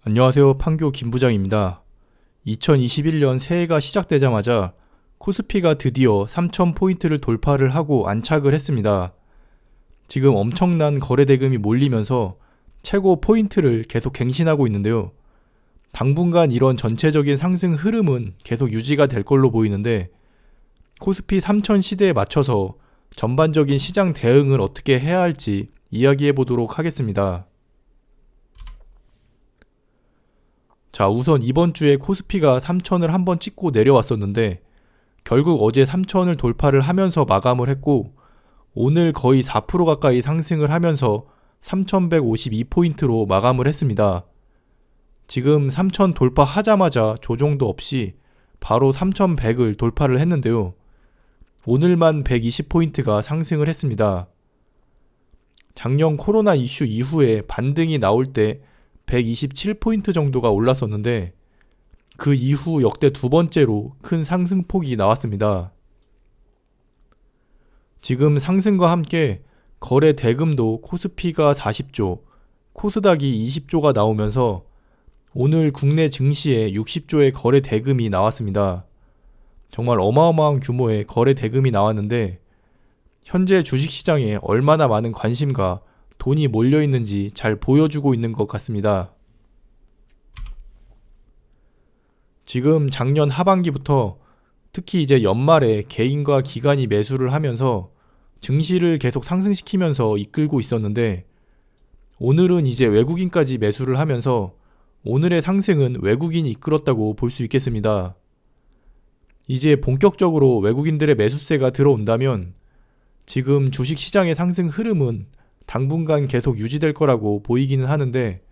안녕하세요. 판교 김부장입니다. 2021년 새해가 시작되자마자 코스피가 드디어 3,000포인트를 돌파를 하고 안착을 했습니다. 지금 엄청난 거래 대금이 몰리면서 최고 포인트를 계속 갱신하고 있는데요. 당분간 이런 전체적인 상승 흐름은 계속 유지가 될 걸로 보이는데, 코스피 3,000 시대에 맞춰서 전반적인 시장 대응을 어떻게 해야 할지 이야기해 보도록 하겠습니다. 자, 우선 이번 주에 코스피가 3,000을 한번 찍고 내려왔었는데 결국 어제 3,000을 돌파를 하면서 마감을 했고, 오늘 거의 4% 가까이 상승을 하면서 3,152포인트로 마감을 했습니다. 지금 3,000 돌파하자마자 조정도 없이 바로 3,100을 돌파를 했는데요. 오늘만 120포인트가 상승을 했습니다. 작년 코로나 이슈 이후에 반등이 나올 때 127포인트 정도가 올랐었는데, 그 이후 역대 두 번째로 큰 상승폭이 나왔습니다. 지금 상승과 함께 거래 대금도 코스피가 40조, 코스닥이 20조가 나오면서 오늘 국내 증시에 60조의 거래 대금이 나왔습니다. 정말 어마어마한 규모의 거래 대금이 나왔는데, 현재 주식시장에 얼마나 많은 관심과 돈이 몰려있는지 잘 보여주고 있는 것 같습니다. 지금 작년 하반기부터 특히 이제 연말에 개인과 기관이 매수를 하면서 증시를 계속 상승시키면서 이끌고 있었는데, 오늘은 이제 외국인까지 매수를 하면서 오늘의 상승은 외국인이 이끌었다고 볼 수 있겠습니다. 이제 본격적으로 외국인들의 매수세가 들어온다면 지금 주식시장의 상승 흐름은 당분간 계속 유지될 거라고 보이기는 하는데,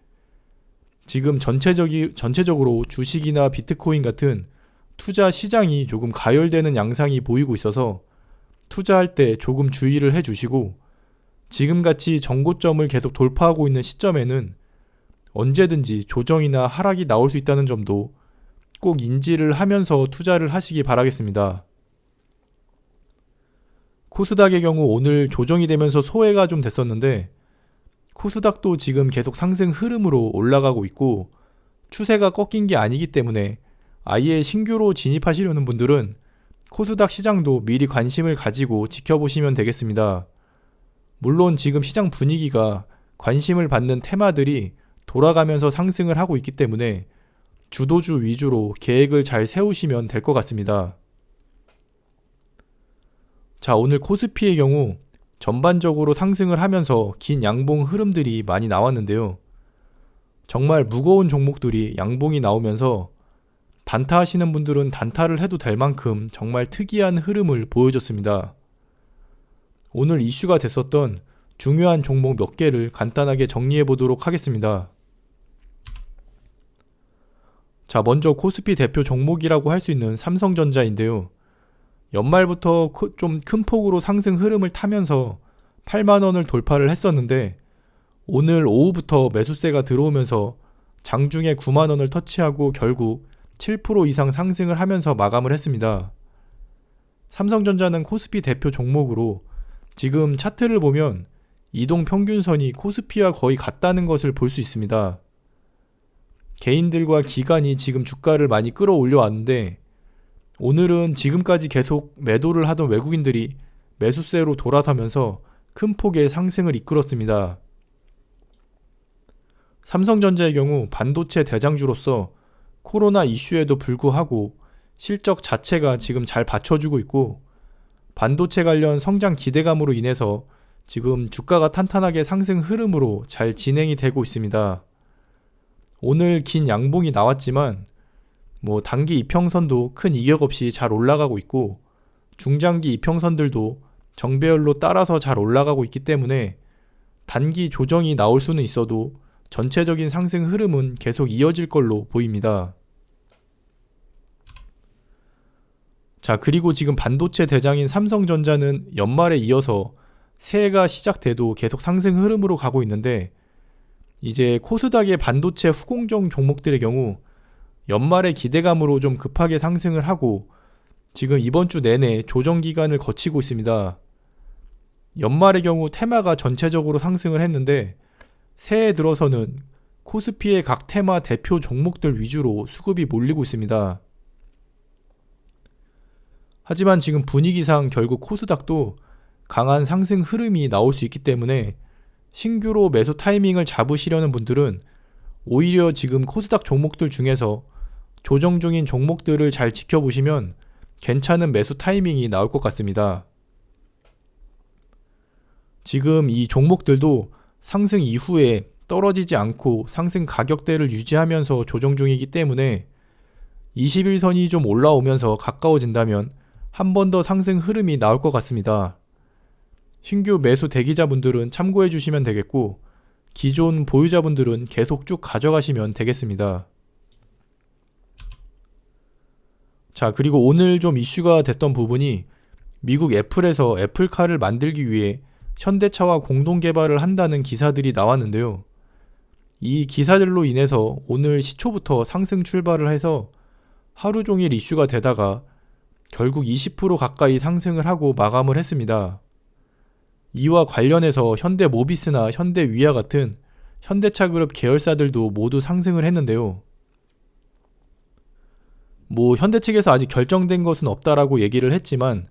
지금 전체적으로 주식이나 비트코인 같은 투자 시장이 조금 가열되는 양상이 보이고 있어서 투자할 때 조금 주의를 해주시고, 지금같이 정고점을 계속 돌파하고 있는 시점에는 언제든지 조정이나 하락이 나올 수 있다는 점도 꼭 인지를 하면서 투자를 하시기 바라겠습니다. 코스닥의 경우 오늘 조정이 되면서 소외가 좀 됐었는데, 코스닥도 지금 계속 상승 흐름으로 올라가고 있고 추세가 꺾인 게 아니기 때문에 아예 신규로 진입하시려는 분들은 코스닥 시장도 미리 관심을 가지고 지켜보시면 되겠습니다. 물론 지금 시장 분위기가 관심을 받는 테마들이 돌아가면서 상승을 하고 있기 때문에 주도주 위주로 계획을 잘 세우시면 될 것 같습니다. 자, 오늘 코스피의 경우 전반적으로 상승을 하면서 긴 양봉 흐름들이 많이 나왔는데요. 정말 무거운 종목들이 양봉이 나오면서 단타 하시는 분들은 단타를 해도 될 만큼 정말 특이한 흐름을 보여줬습니다. 오늘 이슈가 됐었던 중요한 종목 몇 개를 간단하게 정리해 보도록 하겠습니다. 자, 먼저 코스피 대표 종목이라고 할 수 있는 삼성전자인데요. 연말부터 좀 큰 폭으로 상승 흐름을 타면서 8만원을 돌파를 했었는데, 오늘 오후부터 매수세가 들어오면서 장중에 9만원을 터치하고 결국 7% 이상 상승을 하면서 마감을 했습니다. 삼성전자는 코스피 대표 종목으로 지금 차트를 보면 이동평균선이 코스피와 거의 같다는 것을 볼 수 있습니다. 개인들과 기관이 지금 주가를 많이 끌어올려 왔는데, 오늘은 지금까지 계속 매도를 하던 외국인들이 매수세로 돌아서면서 큰 폭의 상승을 이끌었습니다. 삼성전자의 경우 반도체 대장주로서 코로나 이슈에도 불구하고 실적 자체가 지금 잘 받쳐주고 있고, 반도체 관련 성장 기대감으로 인해서 지금 주가가 탄탄하게 상승 흐름으로 잘 진행이 되고 있습니다. 오늘 긴 양봉이 나왔지만 단기 이평선도 큰 이격 없이 잘 올라가고 있고, 중장기 이평선들도 정배열로 따라서 잘 올라가고 있기 때문에 단기 조정이 나올 수는 있어도 전체적인 상승 흐름은 계속 이어질 걸로 보입니다. 자, 그리고 지금 반도체 대장인 삼성전자는 연말에 이어서 새해가 시작돼도 계속 상승 흐름으로 가고 있는데, 이제 코스닥의 반도체 후공정 종목들의 경우 연말의 기대감으로 좀 급하게 상승을 하고 지금 이번 주 내내 조정 기간을 거치고 있습니다. 연말의 경우 테마가 전체적으로 상승을 했는데, 새해 들어서는 코스피의 각 테마 대표 종목들 위주로 수급이 몰리고 있습니다. 하지만 지금 분위기상 결국 코스닥도 강한 상승 흐름이 나올 수 있기 때문에 신규로 매수 타이밍을 잡으시려는 분들은 오히려 지금 코스닥 종목들 중에서 조정 중인 종목들을 잘 지켜보시면 괜찮은 매수 타이밍이 나올 것 같습니다. 지금 이 종목들도 상승 이후에 떨어지지 않고 상승 가격대를 유지하면서 조정 중이기 때문에 21선이 좀 올라오면서 가까워진다면 한 번 더 상승 흐름이 나올 것 같습니다. 신규 매수 대기자분들은 참고해 주시면 되겠고, 기존 보유자분들은 계속 쭉 가져가시면 되겠습니다. 자, 그리고 오늘 좀 이슈가 됐던 부분이 미국 애플에서 애플카를 만들기 위해 현대차와 공동 개발을 한다는 기사들이 나왔는데요. 이 기사들로 인해서 오늘 시초부터 상승 출발을 해서 하루 종일 이슈가 되다가 결국 20% 가까이 상승을 하고 마감을 했습니다. 이와 관련해서 현대모비스나 현대위아 같은 현대차 그룹 계열사들도 모두 상승을 했는데요. 현대 측에서 아직 결정된 것은 없다라고 얘기를 했지만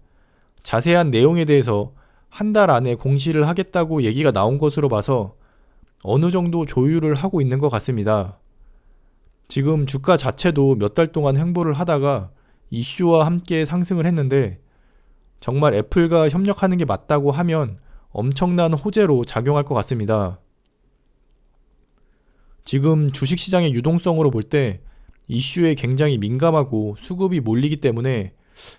자세한 내용에 대해서 한 달 안에 공시를 하겠다고 얘기가 나온 것으로 봐서 어느 정도 조율을 하고 있는 것 같습니다. 지금 주가 자체도 몇 달 동안 횡보를 하다가 이슈와 함께 상승을 했는데 정말 애플과 협력하는 게 맞다고 하면 엄청난 호재로 작용할 것 같습니다. 지금 주식시장의 유동성으로 볼 때 이슈에 굉장히 민감하고 수급이 몰리기 때문에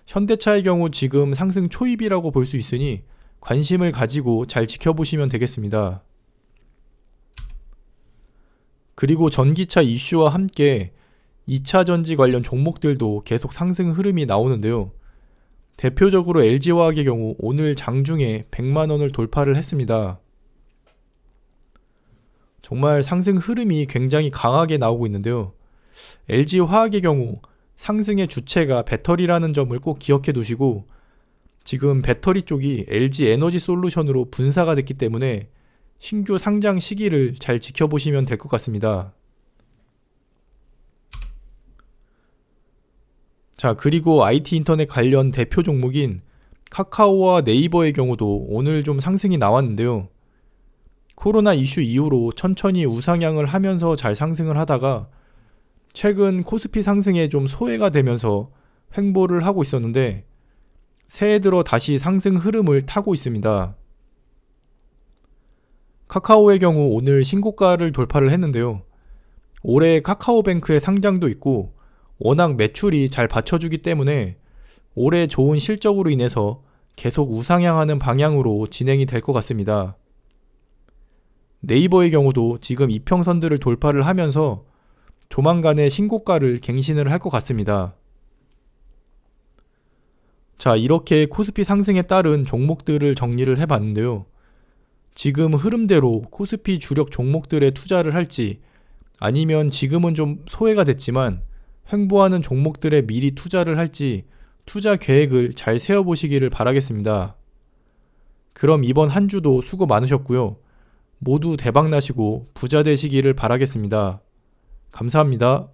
현대차의 경우 지금 상승 초입이라고 볼 수 있으니 관심을 가지고 잘 지켜보시면 되겠습니다. 그리고 전기차 이슈와 함께 2차 전지 관련 종목들도 계속 상승 흐름이 나오는데요. 대표적으로 LG화학의 경우 오늘 장중에 100만원을 돌파를 했습니다. 정말 상승 흐름이 굉장히 강하게 나오고 있는데요. LG화학의 경우 상승의 주체가 배터리라는 점을 꼭 기억해 두시고, 지금 배터리 쪽이 LG에너지솔루션으로 분사가 됐기 때문에 신규 상장 시기를 잘 지켜보시면 될 것 같습니다. 자, 그리고 IT 인터넷 관련 대표 종목인 카카오와 네이버의 경우도 오늘 좀 상승이 나왔는데요. 코로나 이슈 이후로 천천히 우상향을 하면서 잘 상승을 하다가 최근 코스피 상승에 좀 소외가 되면서 횡보를 하고 있었는데 새해 들어 다시 상승 흐름을 타고 있습니다. 카카오의 경우 오늘 신고가를 돌파를 했는데요. 올해 카카오뱅크의 상장도 있고 워낙 매출이 잘 받쳐주기 때문에 올해 좋은 실적으로 인해서 계속 우상향하는 방향으로 진행이 될 것 같습니다. 네이버의 경우도 지금 이평선들을 돌파를 하면서 조만간에 신고가를 갱신을 할 것 같습니다. 자, 이렇게 코스피 상승에 따른 종목들을 정리를 해봤는데요. 지금 흐름대로 코스피 주력 종목들에 투자를 할지, 아니면 지금은 좀 소외가 됐지만 횡보하는 종목들에 미리 투자를 할지 투자 계획을 잘 세워보시기를 바라겠습니다. 그럼 이번 한 주도 수고 많으셨고요. 모두 대박 나시고 부자 되시기를 바라겠습니다. 감사합니다.